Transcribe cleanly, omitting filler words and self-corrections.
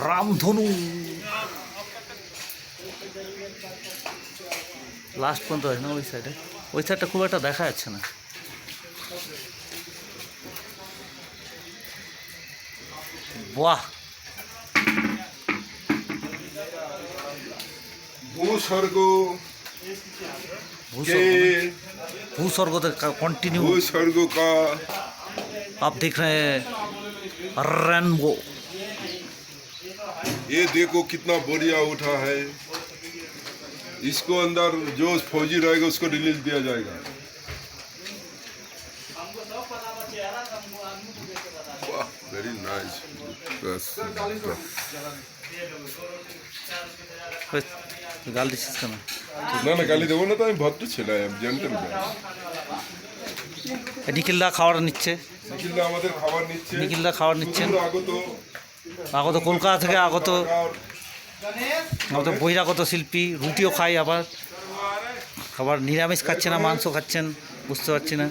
রামধনু লাস্ট পর্যন্ত হয় না ওই সাইডটা খুব একটা দেখা যাচ্ছে না। বাহ, भूस्वर्ग भूस्वर्ग कंटिन्यू भूस्वर्ग का आप देख रहे हैं रेनबो। ये देखो कितना बढ़िया उठा है। इसको अंदर जो फौजी रहेगा उसको रिलीज दिया जाएगा। वाह, वेरी नाइस। गाल दिस का না না গালি দেবো না তো, আমি ভদ্র ছেলে, জেন্টলম্যান। নিখিলদা খাবার নিচ্ছে, নিখিলদা আমাদের খাবার নিচ্ছে। নিখিলদা খাবার নিচ্ছেন। আগত কলকাতা থেকে আগত বহিরাগত শিল্পী, রুটিও খাই, আবার নিরামিষ খাচ্ছে না মাংস খাচ্ছেন বুঝতে পারছি না।